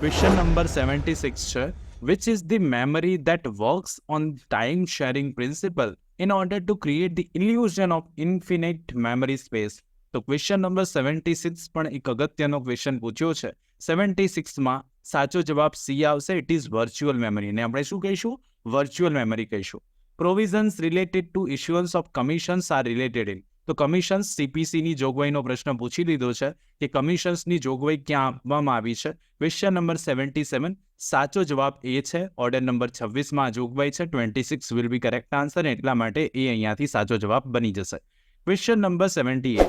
Question number 76 છે. Which is the memory that works on time sharing principle in order to create the illusion of infinite memory space? તો question number 76 પણ એક અગત્યનો question પૂછ્યો છે. 76 માં સાચો જવાબ સી આવશે. It is virtual memory. ને આપણે શું કહીશું? વર્ચ્યુઅલ મેમરી કહીશું. Provisions related to issuance of commissions are related in. તો કમિશન્સ સીપીસીની જોગવાઈનો પ્રશ્ન પૂછી લીધો છે કે કમિશન્સની જોગવાઈ ક્યાં આપવામાં આવી છે. ક્વેશ્ચન નંબર 77 સાચો જવાબ એ છે. ઓર્ડર નંબર 26માં જોગવાઈ છે. 26 વિલ બી કરેક્ટ આન્સર, એટલા માટે એ અહીંયાથી સાચો જવાબ બની જશે. Question number 78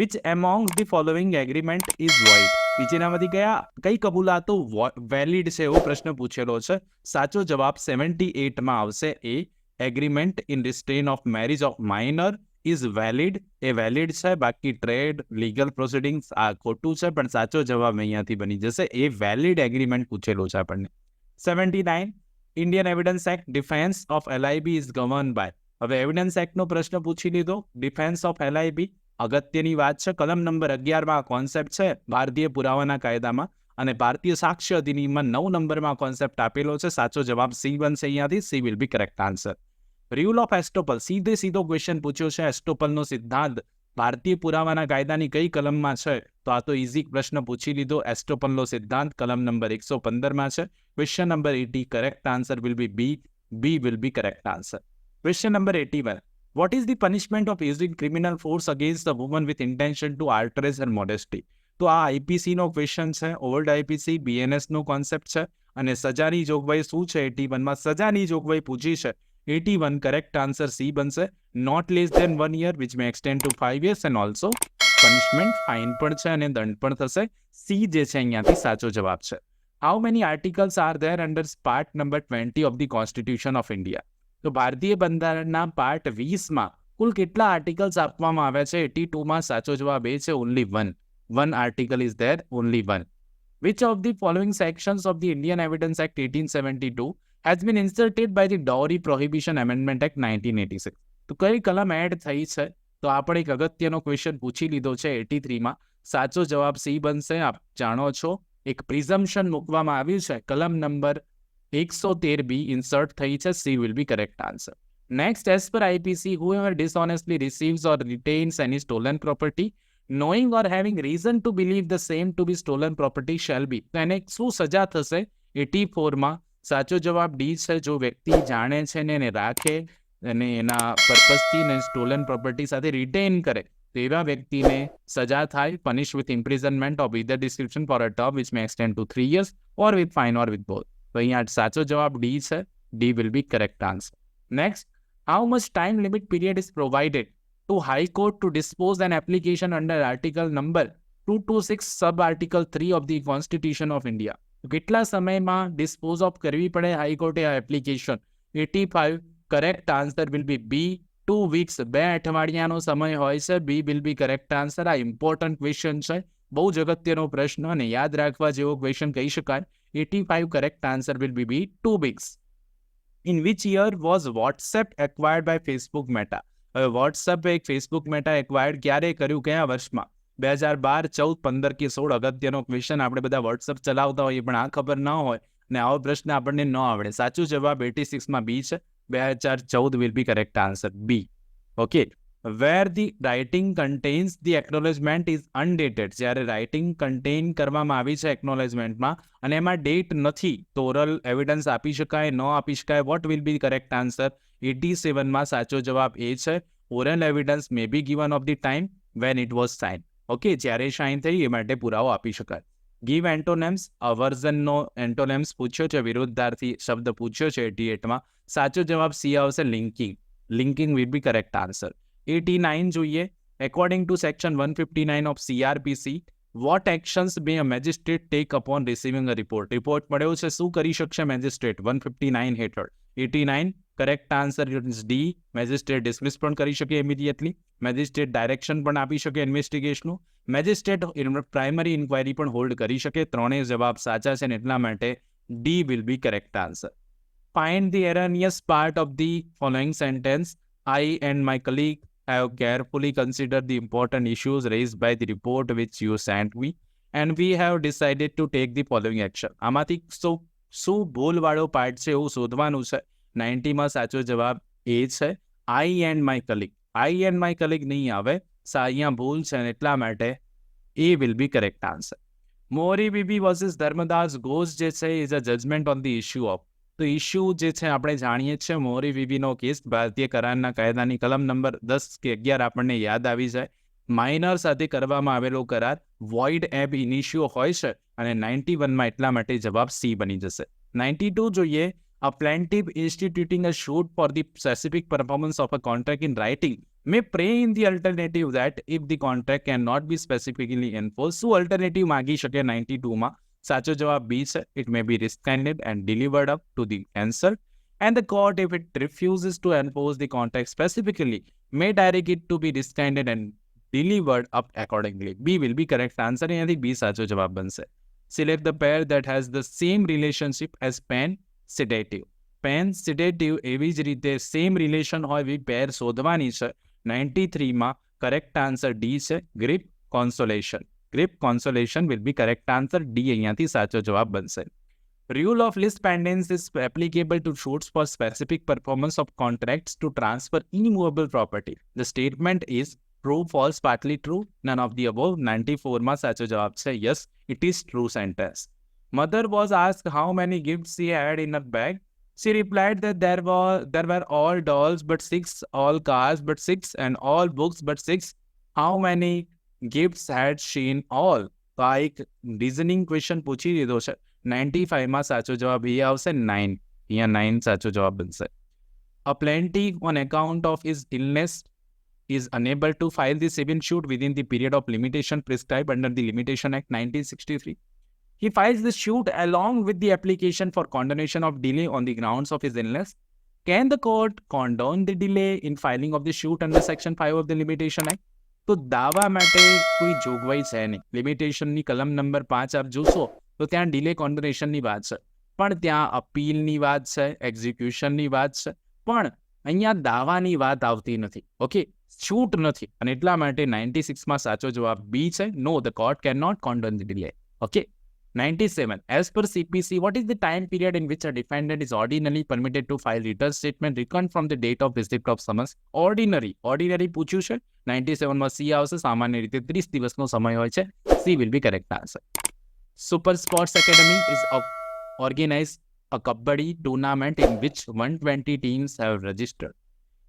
which among the following agreement is void. નીચેનામાંથી કઈ કબૂલાતો વેલિડ છે એવો પ્રશ્ન પૂછેલો છે. સાચો જવાબ 78માં આવશે A. Agreement in restraint of marriage of minor is valid. એ વેલિડ છે. બાકી ટ્રેડ લીગલ પ્રોસિડિંગ્સ આ ખોટું છે, પણ સાચો જવાબ અહીંયાથી બની જશે એ. વેલિડ એગ્રીમેન્ટ પૂછેલો છે આપણને. 79 Indian evidence act defence of LIB is govern by. હવે એવિડન્સ એક્ટનો પ્રશ્ન પૂછી લીધો. ડિફેન્સ ઓફ એલઆઈબી અગત્યની વાત છે. કલમ નંબર 11માં કોન્સેપ્ટ છે ભારતીય પુરાવાના કાયદામાં, અને ભારતીય સાક્ષ્ય અધિનિયમમાં 9 નંબરમાં કોન્સેપ્ટ આપેલો છે. સાચો જવાબ સી બનશે અહીંયાથી. C will be correct answer. Rule of estoppel સીધો ક્વેશ્ચન પૂછ્યો છે. એસ્ટોપલનો સિદ્ધાંત ભારતીય પુરાવાના કાયદાની કઈ કલમમાં છે? તો આ તો ઇઝી પ્રશ્ન પૂછી લીધો. એસ્ટોપલનો સિદ્ધાંત કલમ નંબર 115માં છે. Question number 80 correct answer will be B. B will be correct answer. Question number 81 what is the punishment of using criminal force against a woman with intention to outrage and modesty. તો આ આઈપીસીનો question છે. Old આઈપીસી બીએનએસનો concept છે. અને સજાની જોગવાઈ શું છે? 81માં સજાની જોગવાઈ પૂછી છે. 81 કરેક્ટ આન્સર સી બનશે. Not less than 1 year which may extend to 5 years and also punishment fine પણ છે અને દંડ પણ થશે. સી જે છે અહીંયાથી સાચો જવાબ છે. How many articles are there under part number 20 of the constitution of India. તો ભારતીય બંધારણના પાર્ટ 20માં કુલ કેટલા આર્ટિકલ્સ આપવામાં આવ્યા છે? 82માં સાચો જવાબ એ છે only 1. 1 article is there, only 1. Which of the following sections of the Indian Evidence Act 1872 has been inserted by the Dowry Prohibition Amendment Act 1986? તો કઈ કલમ એડ થઈ છે? તો આપણે એક અગત્યનો ક્વેશ્ચન પૂછી લીધો છે 83માં. સાચો જવાબ સી બનશે. આપ જાણો છો એક પ્રિઝમ્પશન મૂકવામાં આવ્યું છે. કલમ નંબર 113B ઇન્સર્ટ થઈ છે. C will be correct answer. Next, as per IPC whoever dishonestly receives or retains any stolen property knowing or having reason to believe the same to be stolen property shall be. તો એને શું સજા થશે? 84માં સાચો જવાબ D છે. જો વ્યક્તિ જાણે છે ને એને રાખે અને એના પર્પઝથી ને સ્ટોલન પ્રોપર્ટી સાથે રિટેન કરે તેવા વ્યક્તિને સજા થાય. Punish with imprisonment of either description for a term which may extend to 3 years or with fine or with both. તો અહીંયા સાચો જવાબ ડી છે. D will be correct answer. Next, how much time limit period is provided to High Court to dispose an application under Article number 226 sub Article 3 of the Constitution of India. કેટલા સમયમાં dispose of કરવી પડે હાઈકોર્ટે આ application? 85 correct answer will be B. 2 weeks 2 અઠવાડિયાનો સમય હોય છે. B will be correct answer. આ ઇમ્પોર્ટન્ટ ક્વેશ્ચન છે, બહુ જ અગત્યનો પ્રશ્ન અને યાદ રાખવા જેવો ક્વેશ્ચન કહી શકાય. 85 correct answer will be B. 2 weeks. In which year was WhatsApp acquired by Facebook Meta? હવે વોટ્સએપ એક ફેસબુક મેટા એક્વાયર્ડ ક્યારે કર્યું? કયા વર્ષમાં? 2012, 14, 15 કે 16? અગત્યનો ક્વેશ્ચન. આપણે બધા વોટ્સએપ ચલાવતા હોઈએ પણ આ ખબર ન હોય ને આવો પ્રશ્ન આપણને ન આવડે. સાચું જવાબ 86માં બી છે. 2014 will be correct answer. B. Okay. Where the writing contains the acknowledgement is undated. જ્યારે રાઇટિંગ કન્ટેન કરવામાં આવી છે એકનોલેજમેન્ટમાં અને એમાં ડેટ નથી તો ઓરલ એવિડન્સ આપી શકાય, ન આપી શકાય? What will be correct answer? 87માં સાચો જવાબ એ છે. Oral evidence may be given of the time when it was sign. Okay, જ્યારે સાઇન થઈ એ માટે પુરાવો આપી શકાય. ગીવ એન્ટોનેમ્સ અવર્ઝનનો એન્ટોનેમ્સ પૂછ્યો છે. વિરોધાર્થી શબ્દ પૂછ્યો છે 88માં. સાચો જવાબ સી આવશે. Linking. Linking will be correct answer. 89 જોઈએ. According to section 159 of CRPC what actions may a magistrate take upon receiving a report? Report મળ્યો છે, શું કરી શકશે મેજિસ્ટ્રેટ 159 હેઠળ? 89 correct answer is D. Magistrate dismiss પણ કરી શકે ઇમિડિયેટલી. મેજિસ્ટ્રેટ ડાયરેક્શન પણ આપી શકે ઇન્વેસ્ટિગેશનનું. મેજિસ્ટ્રેટ પ્રાઇમરી ઇન્ક્વાયરી પણ હોલ્ડ કરી શકે. ત્રણેય જવાબ સાચા છે ને એટલા માટે D will be correct answer. Find the erroneous part of the following sentence. I and my colleague have carefully considered the important issues raised by the report which you sent me. and we have decided to take the following action. આમાંથી શું ભૂલવાળો part છે એવું શોધવાનું છે. 90માં સાચો જવાબ A છે I and my colleague. I and my colleague નહીં આવે, અહીંયા ભૂલ છે અને એટલા માટે A will be correct answer. Mohori Bibi versus Dharmodas Ghosh જે છે is a judgment on the issue of. તો ઇશ્યુ જે છે આપણે જાણીએ છીએ મોરી બીબીનો કેસ ભારતીય કરારના કાયદાની કલમ નંબર 10 કે 11 આપણને યાદ આવી જાય. માઇનર સાથે કરવામાં આવેલો કરાર વોઇડ એબ ઇનિશિયો હોય છે અને 91માં એટલા માટે જવાબ સી બની જશે. 92 જોઈએ. A plaintiff instituting a suit for the specific performance of a contract in writing may pray in the alternative that if the contract cannot be specifically enforced. શું alternative માગી શકે 92માં? સાચો જવાબ બી છે. It may be rescinded and delivered up to the answer. And the court, if it refuses to enforce the contract specifically, may direct it to be rescinded and delivered up accordingly. B will be correct answer. અહીંયાથી B સાચો જવાબ બનશે. Select the pair that has the same relationship as pen sedative. Pen sedative એવી જ રીતે same relation હોય એવી pair શોધવાની છે. 93માં કરેક્ટ આન્સર ડી છે, grip consolation. Grip consolation will be correct answer. D અહીંયાથી સાચો જવાબ બનશે. Rule of least pendants is applicable to suits for specific performance of contracts to transfer immovable property. The statement is true, false, partly true, none of the above. 94માં સાચો જવાબ છે yes, it is true sentence. Mother was asked how many gifts she had in her bag. She replied that there were all dolls but 6, all cars but 6, and all books but 6. How many gifts had she in all? તો આ એક reasoning question પૂછી દીધો છે. 95માં સાચો જવાબ એ આવશે 9. અહીંયા 9 સાચો જવાબ બનશે. A plaintiff on account of his illness is unable to file the civil suit within the period of limitation prescribed under the Limitation Act 1963. He files the suit along with the application for condonation of delay on the grounds of his illness. Can the court condone the delay in filing of the suit under Section 5 of the Limitation Act? તો દાવા માટે કોઈ જોગવાઈ છે નહીં. લિમિટેશનની કલમ number 5 આપ જોશો તો ત્યાં ડિલે કોન્ડોનેશનની વાત છે, પણ ત્યાં અપીલની વાત છે, એક્ઝિક્યુશનની વાત છે, પણ અહીંયા દાવાની વાત આવતી નથી. ઓકે, છૂટ નથી અને એટલા માટે 96માં સાચો જવાબ બી છે. No, the court can not condone the delay. Okay. 97. As per CPC, what is the time period in which a defendant is ordinarily permitted to file return statement reckoned from the date of receipt of summons? Ordinary પૂછ્યું છે. 97માં C આવશે. સામાન્ય રીતે 30 દિવસનો સમય હોય છે. C will be correct answer. Super Sports Academy is organized a kabaddi tournament in which 120 teams have registered.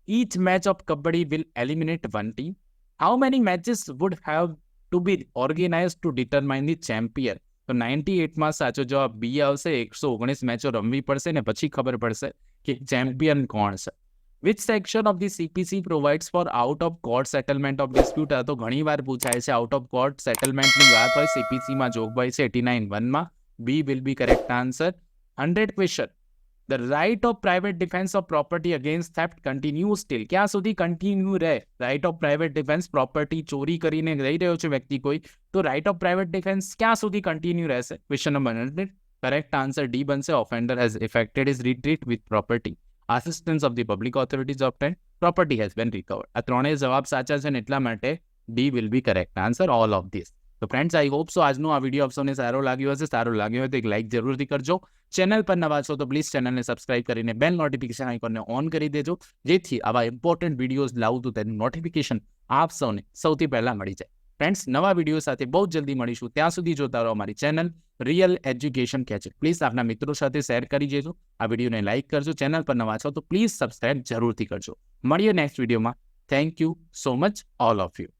Each match of kabaddi will eliminate one team. How many matches would have to be organized to determine the champion? તો 98માં સાચો જવાબ બી આવશે. 119 મેચો રમવી પડશે ને પછી ખબર પડશે કે ચેમ્પિયન કોણ છે. Which section of the CPC provides for out of court settlement of dispute? આ તો ઘણી વાર પૂછાય છે. આઉટ ઓફ કોર્ટ સેટલમેન્ટની વાત હોય CPCમાં જોગવાઈ છે 89(1)માં. B will be correct answer. 100 question. The right of private defense of property against theft continues till. ક્યાં સુધી કન્ટિન્યુ રહે? Right of private defence, property ચોરી કરીને લઈ રહ્યો છે વ્યક્તિ કોઈ, તો રાઇટ ઓફ પ્રાઇવેટ ડિફેન્સ ક્યાં સુધી કન્ટિન્યુ રહેશે? Question number 100. Correct answer D બનશે. Offender has effected his retreat with property. Assistance of the public authorities obtained. Property has been recovered. આ ત્રણેય જવાબ સાચા છે ને એટલા માટે D will be correct answer. All of this. તો ફ્રેન્ડ્સ, આઈ હોપ સો આજનો આ વિડીયો આપ સૌને સારો લાગ્યો હશે. સારો લાગ્યો હોય તો એક લાઇક જરૂરથી કરજો. ચેનલ પર નવા છો તો પ્લીઝ ચેનલને સબસ્ક્રાઇબ કરીને બેલ નોટિફિકેશન આઇકોનને ઓન કરી દેજો, જેથી આવા ઇમ્પોર્ટન્ટ વિડીયોઝ લાવું તો તેનું નોટિફિકેશન આપ સૌને સૌથી પહેલા મળી જાય. ફ્રેન્ડ્સ, નવા વિડીયો સાથે બહુ જલ્દી મળીશું. ત્યાં સુધી જોતા રહો અમારી channel real education catcher. Please આપના મિત્રો સાથે શેર કરી દેજો. આ વિડીયોને લાઇક કરજો. ચેનલ પર નવા છો તો પ્લીઝ સબસ્ક્રાઇબ જરૂરથી કરજો. મળીએ નેક્સ્ટ વિડીયોમાં. Thank you so much all of you.